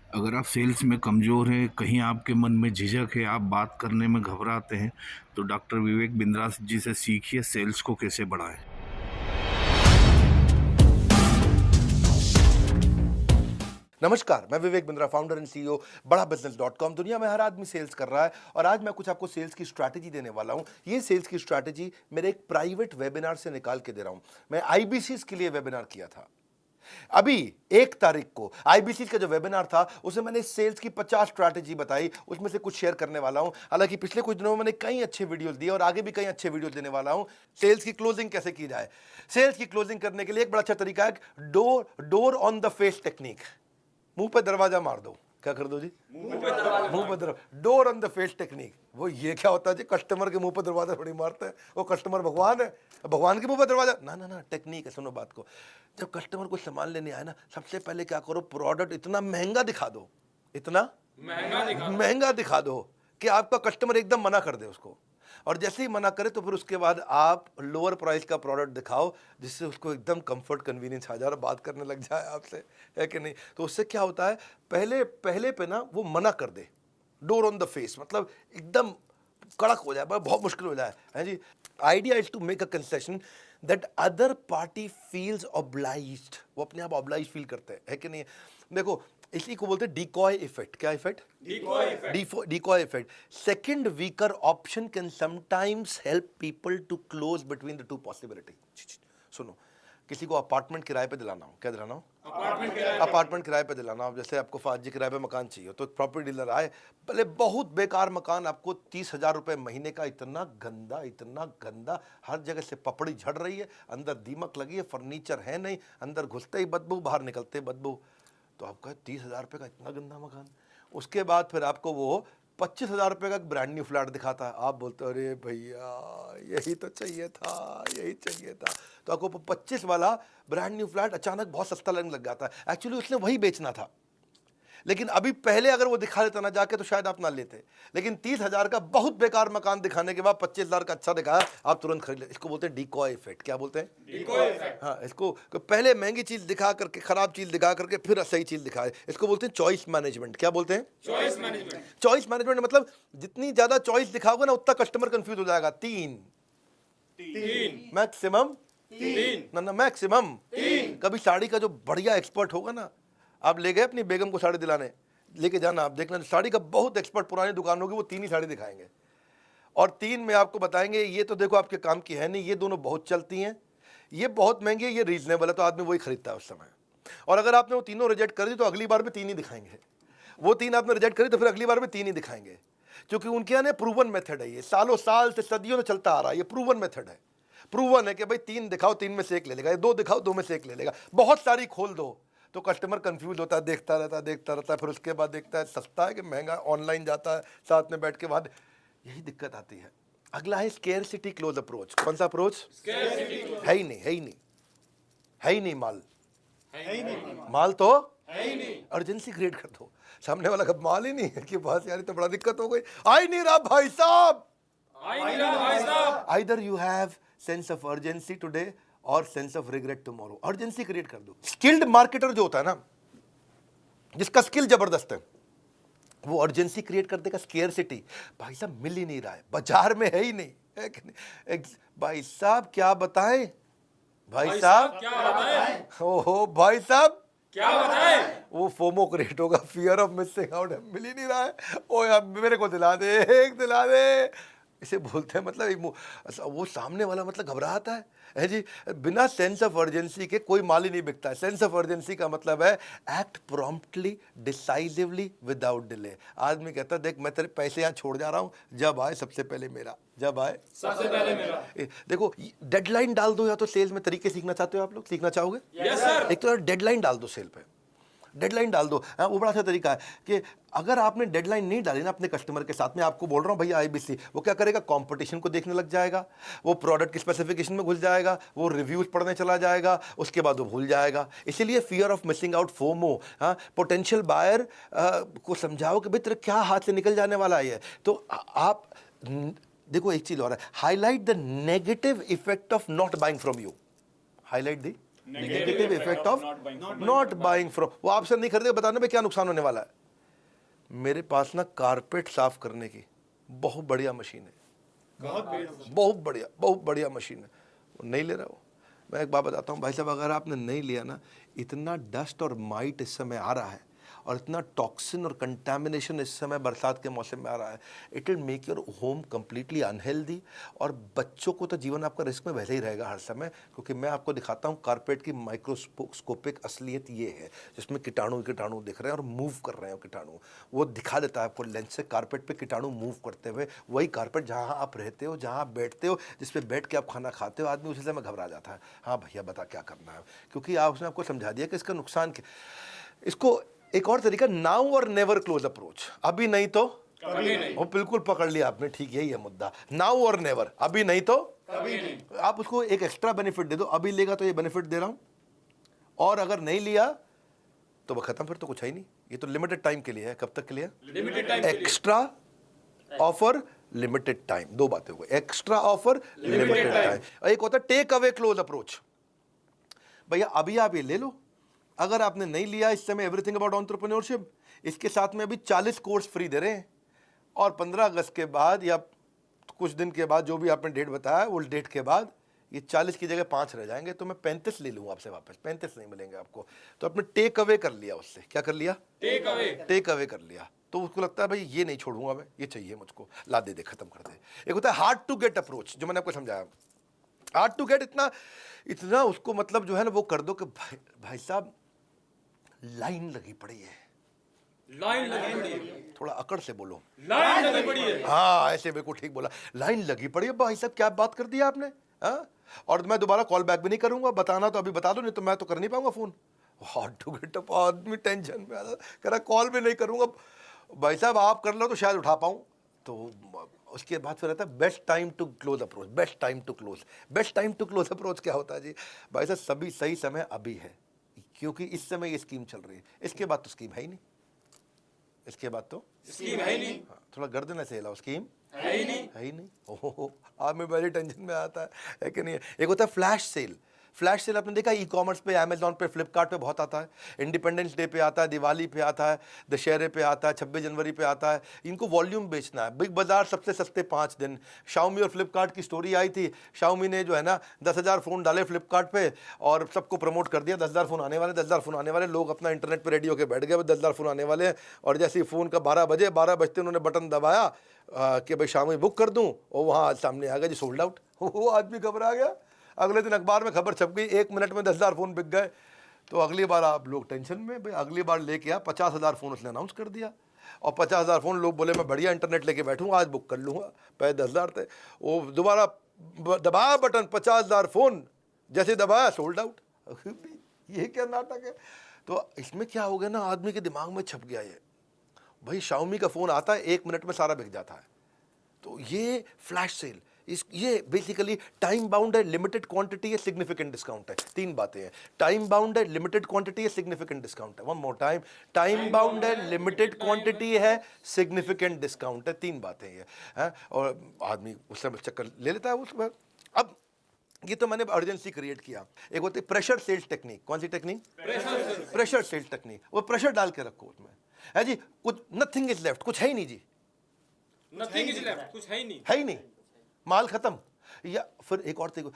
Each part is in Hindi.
अगर आप सेल्स में कमज़ोर हैं, कहीं आपके मन में झिझक है, आप बात करने में घबराते हैं, तो डॉक्टर विवेक बिंद्रा जी से सीखिए सेल्स को कैसे बढ़ाएं। नमस्कार, मैं Vivek Bindra, founder and CEO बड़ा बिजनेस डॉट कॉम। दुनिया में हर आदमी सेल्स कर रहा है और आज मैं कुछ आपको सेल्स की स्ट्रैटेजी देने वाला हूं। ये सेल्स की स्ट्रैटेजी मेरे एक प्राइवेट वेबिनार से निकाल के दे रहा हूं। मैं आईबीसी के लिए वेबिनार किया था। अभी 1 तारीख को आईबीसी का जो वेबिनार था उसमें मैंने सेल्स की 50 स्ट्रैटेजी बताई, उसमें से कुछ शेयर करने वाला हूं। हालांकि पिछले कुछ दिनों में मैंने कई अच्छे वीडियोस दिए और आगे भी कई अच्छे वीडियोस देने वाला हूं। सेल्स की क्लोजिंग कैसे की जाए। सेल्स की क्लोजिंग करने के लिए एक बड़ा अच्छा तरीका है door on the face technique. मुंह पे दरवाजा मार दो। क्या कर दो जी? मुंह पे दरवाजा। Door on the face technique. वो ये क्या होता है जी? कस्टमर के मुंह पे दरवाजा थोड़ी मारते हैं। वो कस्टमर भगवान है, भगवान के मुंह पे दरवाजा ना ना ना। टेक्निक है, सुनो बात को। जब कस्टमर को सामान लेने आए ना, सबसे पहले क्या करो, प्रोडक्ट इतना महंगा दिखा दो, इतना महंगा दिखा दो कि आपका कस्टमर एकदम मना कर दे उसको। और जैसे ही मना करे तो फिर उसके बाद आप लोअर प्राइस का प्रोडक्ट दिखाओ जिससे उसको एकदम कंफर्ट कन्वीनियंस आ जाए और बात करने लग जाए आपसे, है कि नहीं? तो उससे क्या होता है, पहले पहले पे ना वो मना कर दे। डोर ऑन द फेस मतलब एकदम कड़क हो जाए, बहुत मुश्किल हो जाए, है जी। Idea is to make a concession that other party feels obliged. वो अपने आप ऑब्लाइज फील करते हैं, है कि नहीं? देखो, इसी को बोलते हैं डिकॉय इफेक्ट। क्या effect? Decoy effect. Second weaker option can sometimes help people to close between the two possibility. सुनो, किसी को अपार्टमेंट किराए पे दिलाना हो, क्या दिलाना हो? अपार्टमेंट किराए पे दिलाना हो। जैसे आपको फाजी किराए पे मकान चाहिए तो एक प्रॉपर्टी डीलर आए, भले बहुत बेकार मकान, आपको 30,000 रुपए महीने का, इतना गंदा, हर जगह से पपड़ी झड़ रही है, अंदर दीमक लगी है, फर्नीचर है नहीं, अंदर घुसते ही बदबू, बाहर निकलते ही बदबू। तो आपका 30,000 रुपये का इतना गंदा मकान। उसके बाद फिर आपको वो 25,000 रुपये का एक ब्रांड न्यू फ्लैट दिखाता है। आप बोलते हो अरे भैया यही तो चाहिए था, यही चाहिए था। तो आपको 25 वाला ब्रांड न्यू फ्लैट अचानक बहुत सस्ता लगने लग जाता है। एक्चुअली उसने वही बेचना था, लेकिन अभी पहले अगर वो दिखा देता ना जाके तो शायद आप ना लेते। लेकिन 30,000 का बहुत बेकार मकान दिखाने के बाद 25,000 का अच्छा दिखाया, आप तुरंत खरीद ले। इसको बोलते हैं डिकॉय इफेक्ट। क्या बोलते हैं? Decoy effect. हाँ, इसको पहले महंगी चीज दिखा करके, खराब चीज दिखा करके, फिर सही चीज दिखाए। इसको बोलते हैं चॉइस मैनेजमेंट। क्या बोलते हैं? Choice management. चॉइस मैनेजमेंट मतलब जितनी ज्यादा चॉइस दिखाओगे ना उतना कस्टमर कंफ्यूज हो जाएगा। तीन मैक्सिमम, ना ना मैक्सिमम। कभी साड़ी का जो बढ़िया एक्सपर्ट होगा ना, आप ले गए अपनी बेगम को साड़ी दिलाने, लेके जाना, आप देखना साड़ी का बहुत एक्सपर्ट पुरानी दुकान होगी, वो 3 ही साड़ी दिखाएंगे और 3 में आपको बताएंगे ये तो देखो आपके काम की है नहीं, ये दोनों बहुत चलती हैं, ये बहुत महंगी है, ये रीजनेबल है। तो आदमी वही खरीदता है उस समय। और अगर आपने वो तीनों रिजेक्ट कर दी तो अगली बार भी 3 ही दिखाएंगे। वो 3 आपने रिजेक्ट करी तो फिर अगली बार में 3 ही दिखाएंगे, क्योंकि उनके यहाँ प्रूवन मेथड है। ये सालों साल से, सदियों से चलता आ रहा है। ये प्रूवन मेथड है। प्रूवन है कि भाई 3 दिखाओ, 3 में से एक ले लेगा, 2 दिखाओ, 2 में से एक ले लेगा। बहुत सारी खोल दो तो कस्टमर कंफ्यूज होता है, देखता रहता है, फिर उसके बाद देखता है सस्ता है कि महंगा, ऑनलाइन जाता है, साथ में बैठ के बाद यही दिक्कत आती है। अगला है स्केर्सिटी क्लोज अप्रोच। कौन सा अप्रोच? है ही नहीं, है ही नहीं, है ही नहीं माल, माल तो है ही नहीं। अर्जेंसी क्रिएट कर दो। सामने वाला का माल ही नहीं है कि बस यार तो बड़ा दिक्कत हो गई, आई नहीं रहा भाई साहब। Either you have sense of urgency today और sense of regret tomorrow. Urgency create कर दो। स्किल्ड मार्केटर जो होता है ना, जिसका स्किल जबरदस्त है, वो अर्जेंसी क्रिएट कर देगा। स्केर्सिटी, भाई साहब मिल ही नहीं रहा है, बाजार में है ही नहीं, है कि नहीं? भाई साहब क्या बताएं, भाई साहब क्या बताएं, ओहो भाई साहब क्या बताएं। वो फोमो क्रिएट होगा, फियर ऑफ मिसिंग आउट, मिल ही नहीं रहा है, ओ यार मेरे को दिला दे, एक दिला दे। इसे बोलते हैं मतलब वो सामने वाला मतलब घबराता है जी। बिना सेंस ऑफ अर्जेंसी के कोई माल ही नहीं बिकता है। सेंस ऑफ अर्जेंसी का मतलब है act promptly, decisively, without delay. आदमी कहता है देख मैं तेरे पैसे यहाँ छोड़ जा रहा हूँ, जब आए सबसे पहले मेरा, जब आए सबसे पहले मेरा। देखो डेडलाइन डाल दो, या तो सेल्स में तरीके सीखना चाहते हो आप लोग, सीखना चाहोगे? Yes sir. एक तो डेडलाइन डाल दो, सेल पे डेडलाइन डाल दो। हाँ, वो बड़ा अच्छा तरीका है कि अगर आपने डेडलाइन नहीं डाली ना अपने कस्टमर के साथ में, आपको बोल रहा हूँ भैया आईबीसी, वो क्या करेगा, कंपटीशन को देखने लग जाएगा, वो प्रोडक्ट की स्पेसिफिकेशन में घुस जाएगा, वो रिव्यूज पढ़ने चला जाएगा, उसके बाद वो भूल जाएगा। इसीलिए fear of missing out, FOMO. हाँ, पोटेंशियल बायर को समझाओ कि भाई तेरे क्या हाथ से निकल जाने वाला है। तो आप देखो एक चीज और है, highlight the negative effect of not buying from you. Highlight the negative effect of not buying from. वो आपसे नहीं खरीदे, बताने में क्या नुकसान होने वाला है। मेरे पास ना कारपेट साफ करने की बहुत बढ़िया मशीन है, बहुत बढ़िया मशीन है, वो नहीं ले रहा वो। मैं एक बात बताता हूँ भाई साहब, अगर आपने नहीं लिया ना, इतना डस्ट और माइट इस समय आ रहा है और इतना टॉक्सिन और कंटामिनेशन इस समय बरसात के मौसम में आ रहा है, it will make your home completely unhealthy. और बच्चों को तो जीवन आपका रिस्क में वैसे ही रहेगा हर समय, क्योंकि मैं आपको दिखाता हूँ कारपेट की माइक्रोस्कोपिक असलियत ये है, जिसमें कीटाणु दिख रहे हैं और मूव कर रहे हैं। कीटाणु वो दिखा देता है आपको लेंस से, कारपेट पे कीटाणु मूव करते हुए। वही कारपेट जहाँ आप रहते हो, जहाँ आप बैठते हो, जिस पे बैठ के आप खाना खाते हो, आदमी उसी समय घबरा जाता है, हाँ भैया बता क्या करना है, क्योंकि उसने आपको समझा दिया कि इसका नुकसान क्या। इसको एक और तरीका, नाउ और नेवर क्लोज अप्रोच। अभी नहीं तो कभी नहीं। वो बिल्कुल पकड़ लिया आपने, ठीक यही है मुद्दा, नाउ और नेवर, अभी नहीं तो कभी नहीं। आप उसको एक एक्स्ट्रा बेनिफिट दे दो, अभी लेगा तो ये बेनिफिट दे रहा हूं, और अगर नहीं लिया तो वो खत्म, फिर तो कुछ है ही नहीं। ये तो लिमिटेड टाइम के लिए है। कब तक के लिए? Limited time. Extra offer, limited time, दो बातें हो गई, एक्स्ट्रा ऑफर, लिमिटेड टाइम। एक होता है टेक अवे क्लोज अप्रोच। भैया अभी आप ये ले लो, अगर आपने नहीं लिया इस समय एवरीथिंग अबाउट एंटरप्रेन्योरशिप, इसके साथ में अभी 40 कोर्स फ्री दे रहे हैं, और 15 अगस्त के बाद या कुछ दिन के बाद, जो भी आपने डेट बताया, उस डेट के बाद ये 40 की जगह 5 रह जाएंगे, तो मैं 35 ले लूँगा आपसे वापस। 35 नहीं मिलेंगे आपको, तो आपने टेक अवे कर लिया उससे। क्या कर लिया? टेक अवे कर लिया। तो उसको लगता है भाई ये नहीं छोड़ूंगा मैं, ये चाहिए मुझको, ला दे, खत्म कर दे। एक होता है हार्ड टू गेट अप्रोच, जो मैंने आपको समझाया। हार्ड टू गेट इतना उसको मतलब जो है ना वो कर दो कि भाई साहब लाइन लगी पड़ी है, लाइन लगी पड़ी है, थोड़ा अकड़ से बोलो, लाइन लगी पड़ी है। हाँ ऐसे बिल्कुल ठीक बोला, लाइन लगी पड़ी है। भाई साहब क्या बात कर दी आपने, हाँ? और मैं दोबारा कॉल बैक भी नहीं करूंगा, बताना तो अभी बता दो, नहीं तो मैं तो कर नहीं पाऊंगा phone. Hard to get up, आदमी टेंशन में आता, कह रहा कॉल भी नहीं करूंगा। भाई साहब आप कर लो तो शायद उठा पाऊं। तो उसके बाद फिर रहता है best time to close approach. Best time to close, best time to close approach क्या होता है जी? भाई साहब सभी सही समय अभी है, क्योंकि इस समय ये स्कीम चल रही है, इसके बाद तो स्कीम है ही नहीं, इसके बाद तो स्कीम है ही नहीं। हाँ, थोड़ा गर्दन ऐसे हिलाओ, स्कीम है ही नहीं, है ही नहीं। ओहो आज मैं बड़ी टेंशन में आता है कि नहीं? एक होता है फ्लैश सेल। फ्लैश सेल आपने देखा ई कॉमर्स पे, अमेजॉन पे, फ्लिपकार्ट पे बहुत आता है। इंडिपेंडेंस डे पे आता है, दिवाली पे आता है, दशहरे पे आता है, 26 जनवरी पे आता है। इनको वॉल्यूम बेचना है। बिग बाजार सबसे सस्ते 5 दिन। शाओमी और फ्लिपकार्ट की स्टोरी आई थी, शाओमी ने जो है ना 10,000 फ़ोन डाले फ्लिपकार्ट पे और सबको प्रमोट कर दिया, 10,000 फ़ोन आने वाले, 10,000 फ़ोन आने वाले। लोग अपना इंटरनेट पर रेडी होकर बैठ गए, 10,000 फ़ोन आने वाले हैं। और जैसे ही फ़ोन का 12 बजते उन्होंने बटन दबाया कि भाई शाओमी बुक कर दूँ, और वहाँ सामने आ गया जी सोल्ड आउट। वो आदमी घबरा गया। अगले दिन अखबार में खबर छप गई, 1 मिनट में 10,000 फ़ोन बिक गए। तो अगली बार आप लोग टेंशन में, भाई अगली बार लेके आ, 50,000 फ़ोन उसने अनाउंस कर दिया, और 50,000 फ़ोन लोग बोले मैं बढ़िया इंटरनेट लेके बैठूंगा, आज बुक कर लूँगा। पहले 10,000 थे, वो दोबारा दबाया बटन, 50,000 फ़ोन, जैसे दबाया सोल्ड आउट। ये क्या नाटक है? तो इसमें क्या हो गया ना, आदमी के दिमाग में छप गया ये, भाई शाओमी का फ़ोन आता है 1 मिनट में सारा बिक जाता है। तो ये फ्लैश सेल, ये बेसिकली टाइम बाउंड है, लिमिटेड क्वांटिटी है, सिग्निफिकेंट डिस्काउंट है। 3 बातें हैं, टाइम बाउंड है, लिमिटेड क्वांटिटी है, सिग्निफिकेंट डिस्काउंट है। One more time, time bound है, लिमिटेड क्वांटिटी है, सिग्निफिकेंट डिस्काउंट है। 3 बातें ये हैं, और आदमी उस समय चक्कर ले लेता है उसमें। अब ये तो मैंने अर्जेंसी क्रिएट किया। एक होती है प्रेशर सेल्स टेक्निक। कौन सी टेक्निक? Pressure sales technique. वो प्रेशर डाल के रखो उसमें, है जी, कुछ नथिंग इज लेफ्ट, कुछ है ही नहीं जी, नथिंग इज लेफ्ट, कुछ है ही नहीं, है ही नहीं, माल खत्म। या फिर एक और देखो,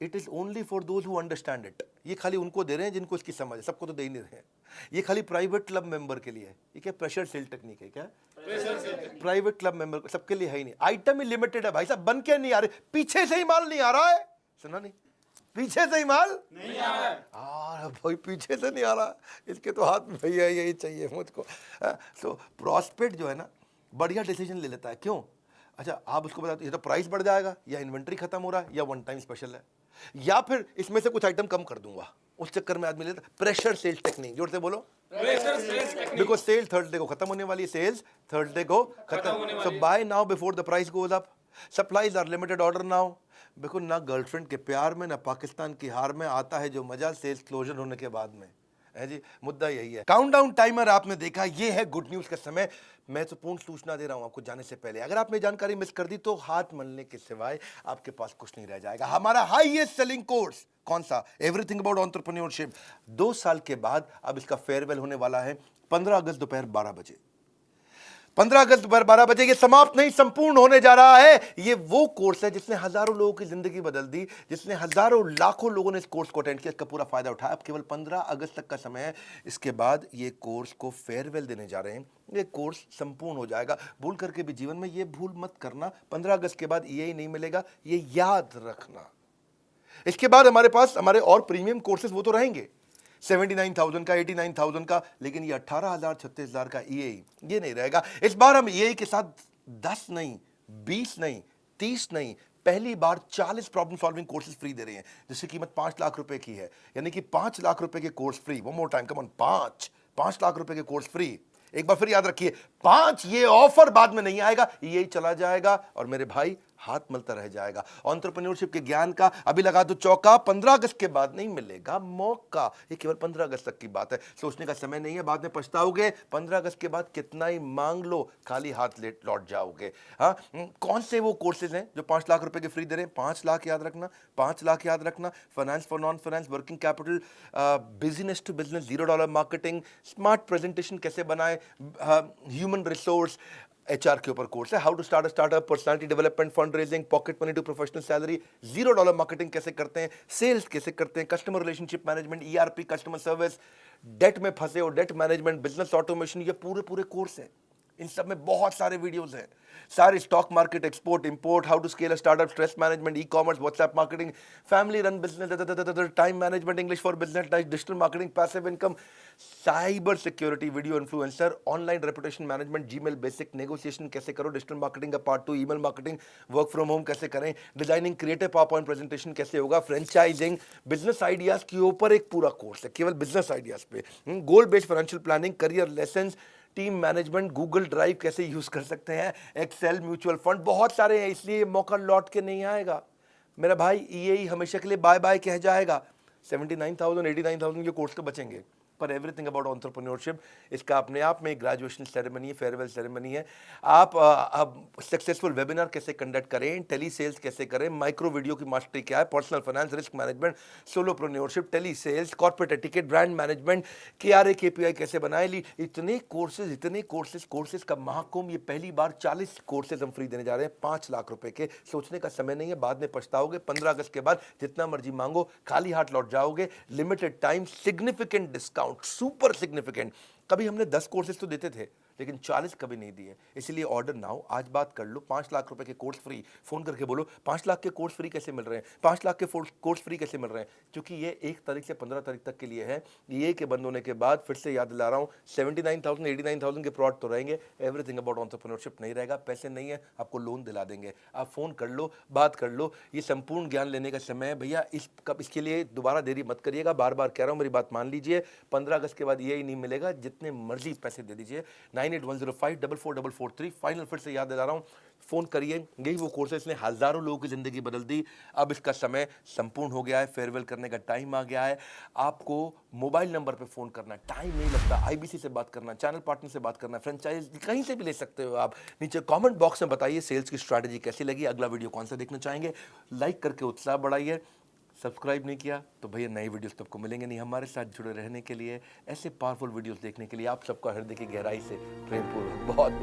it is only for those who understand it. ये खाली उनको दे रहे हैं जिनको इसकी समझ है, सबको तो दे ही नहीं रहे हैं। ये खाली प्राइवेट क्लब मेंबर के लिए है। ये क्या प्रेशर सेल टेक्निक है? क्या प्राइवेट क्लब मेंबर, सबके लिए है ही नहीं। आइटम ही लिमिटेड है भाई साहब, बन के नहीं आ रहे, पीछे से ही माल नहीं आ रहा है। सुना नहीं? पीछे से ही माल नहीं आ रहा है। भाई पीछे से नहीं आ रहा, इसके तो हाथ में भैया यही चाहिए मुझको। तो प्रॉस्पेक्ट जो है ना बढ़िया डिसीजन ले लेता है। क्यों? अच्छा आप उसको बताते, ये तो प्राइस बढ़ जाएगा, या इन्वेंट्री खत्म हो रहा है, या वन टाइम स्पेशल है, या फिर इसमें से कुछ आइटम कम कर दूंगा। उस चक्कर में आदमी लेता प्रेशर सेल्स टेक्निक। जोर से बोलो, pressure sales technique. Because sale Thursday को खत्म होने वाली है, सेल्स थर्सडे को खत्म। So buy now before the price goes up, supplies are limited order now. बिल्कुल ना गर्लफ्रेंड के प्यार में, ना पाकिस्तान की हार में आता है जो मजा सेल्स क्लोजर होने के बाद में। है जी, मुद्दा यही है। काउंटडाउन टाइमर आपने देखा, ये है गुड न्यूज का समय। मैं तो पूर्ण सूचना दे रहा हूं आपको जाने से पहले, अगर आपने जानकारी मिस कर दी तो हाथ मलने के सिवाय आपके पास कुछ नहीं रह जाएगा। हमारा हाईएस्ट सेलिंग कोर्स कौन सा? Everything about entrepreneurship. 2 साल के बाद अब इसका फेयरवेल होने वाला है 15 अगस्त दोपहर 12 बजे। 15 अगस्त दोपहर 12 बजे। ये समाप्त नहीं, संपूर्ण होने जा रहा है। ये वो कोर्स है जिसने हजारों लोगों की जिंदगी बदल दी, जिसने हजारों लाखों लोगों ने इस कोर्स को अटेंड किया, इसका पूरा फायदा उठाया। अब केवल 15 अगस्त तक का समय है। इसके बाद ये कोर्स को फेयरवेल देने जा रहे हैं। ये कोर्स संपूर्ण हो जाएगा। भूल करके भी जीवन में ये भूल मत करना, 15 अगस्त के बाद ये नहीं मिलेगा, ये याद रखना। इसके बाद हमारे पास हमारे और प्रीमियम कोर्सेज वो तो रहेंगे 79,000 का, 89,000 का, लेकिन ये 18,000 36,000 का ईएई ये नहीं रहेगा। इस बार हम ईएई के साथ 10 नहीं, 20 नहीं, 30 नहीं, पहली बार 40 प्रॉब्लम सॉल्विंग कोर्सेज फ्री दे रहे हैं, जिसकी कीमत 5 लाख रुपए की है। यानी कि 5 लाख रुपए के course free. One more time, come on, 5 lakh रुपए के कोर्स फ्री। एक बार फिर याद रखिए, 5। ये ऑफर बाद में नहीं आएगा, यही चला जाएगा और मेरे भाई हाथ मलता रह जाएगा। एंटरप्रेन्योरशिप के ज्ञान का अभी लगा दो चौका, 15 अगस्त के बाद नहीं मिलेगा मौका। ये केवल 15 अगस्त तक की बात है, सोचने का समय नहीं है, बाद में पछताओगे। 15 अगस्त के बाद कितना ही मांग लो, खाली हाथ लौट जाओगे। हाँ, कौन से वो कोर्सेज हैं जो 5 लाख रुपए के फ्री दे रहे हैं? 5 लाख याद रखना, 5 लाख याद रखना। Finance for non finance, working capital, business to business, $0 marketing, smart presentation कैसे बनाए, ह्यूमन रिसोर्स, एचआर के ऊपर कोर्स है, how to start a startup, personality development, fund raising, pocket money to professional salary, $0 marketing कैसे करते हैं, सेल्स कैसे करते हैं, customer relationship management, ERP, customer service, debt में फंसे हो, डेट मैनेजमेंट, बिजनेस ऑटोमेशन, ये पूरे कोर्स है। इन सब में बहुत सारे वीडियोस हैं, सारे stock market, export import, how to scale a startup, stress management, e commerce, WhatsApp marketing, family run business, time management, English for business, digital marketing, passive income, cyber security, video influencer, online reputation management, Gmail basic, negotiation कैसे करो, डिजिटल मार्केटिंग का part 2, email marketing, work from home कैसे करें, डिजाइनिंग क्रिएटिव पावरपॉइंट प्रेजेंटेशन कैसे होगा, फ्रेंचाइजिंग, बिजनेस आइडियाज के ऊपर एक पूरा कोर्स है, केवल बिजनेस आइडियाज पे, गोल based financial planning, career lesson, team management, Google drive कैसे यूज कर सकते हैं, एक्सेल, म्यूचुअल फंड, बहुत सारे हैं। इसलिए मौका लौट के नहीं आएगा मेरा भाई, ईएई हमेशा के लिए बाय बाय कह जाएगा। 79,000 89,000 के कोर्स तो बचेंगे, पर एवरीथिंग अबाउट एंटरप्रेन्योरशिप इसका अपने आप में ग्रेजुएशन सेरेमनी है, फेयरवेल सेरेमनी है। आप अब सक्सेसफुल वेबिनार कैसे कंडक्ट करें, टेली सेल्स कैसे करें, माइक्रो वीडियो की मास्टरी क्या है, personal finance, risk management, solopreneurship, telesales, corporate etiquette, brand management, KRA KPI कैसे बनाए ली, इतने कोर्सेज का महाकुंभ। ये पहली बार 40 कोर्सेज हम फ्री देने जा रहे हैं 5 लाख रुपए के। सोचने का समय नहीं है, बाद में पछताओगे। 15 अगस्त के बाद जितना मर्जी मांगो, खाली हाथ लौट जाओगे। Limited time, significant discount, super significant. कभी हमने 10 कोर्सेज तो देते थे, लेकिन 40 कभी नहीं दिए। इसलिए ऑर्डर नाउ, आज बात कर लो। 5 लाख रुपए के कोर्स फ्री, फोन करके बोलो 5 लाख के कोर्स फ्री कैसे मिल रहे हैं, 5 लाख के कोर्स फ्री कैसे मिल रहे हैं, क्योंकि ये 1 तारीख से 15 तारीख तक के लिए है। ये के बंद होने के बाद फिर से याद दिला रहा हूँ, 79,000 89,000 के प्रोडक्ट तो रहेंगे, एवरीथिंग अबाउट एंटरप्रेन्योरशिप नहीं रहेगा। पैसे नहीं है, आपको लोन दिला देंगे। आप फोन कर लो, बात कर लो। ये संपूर्ण ज्ञान लेने का समय है भैया। इसके लिए दोबारा देरी मत करिएगा, बार बार कह रहा हूँ, मेरी बात मान लीजिए। 15 अगस्त के बाद ये ही नहीं मिलेगा, जितने मर्जी पैसे दे दीजिए। 9810544443, फाइनल फिर से याद दिला रहा हूँ, फोन करिए। यही वो कोर्स है, इसने हजारों लोगों की जिंदगी बदल दी। अब इसका समय संपूर्ण हो गया है, फेयरवेल करने का टाइम आ गया है। आपको मोबाइल नंबर पे फोन करना, टाइम नहीं लगता। आईबीसी से बात करना, चैनल पार्टनर से बात करना, फ्रेंचाइज कहीं से भी ले सकते हो आप। नीचे कमेंट बॉक्स में बताइए सेल्स की स्ट्रैटेजी कैसी लगी, अगला वीडियो कौन सा देखना चाहेंगे। लाइक करके उत्साह बढ़ाइए। सब्सक्राइब नहीं किया तो भैया नई वीडियोस तो आपको मिलेंगे नहीं। हमारे साथ जुड़े रहने के लिए, ऐसे पावरफुल वीडियोस देखने के लिए आप सबका हृदय की गहराई से प्रेमपूर्वक बहुत बहुत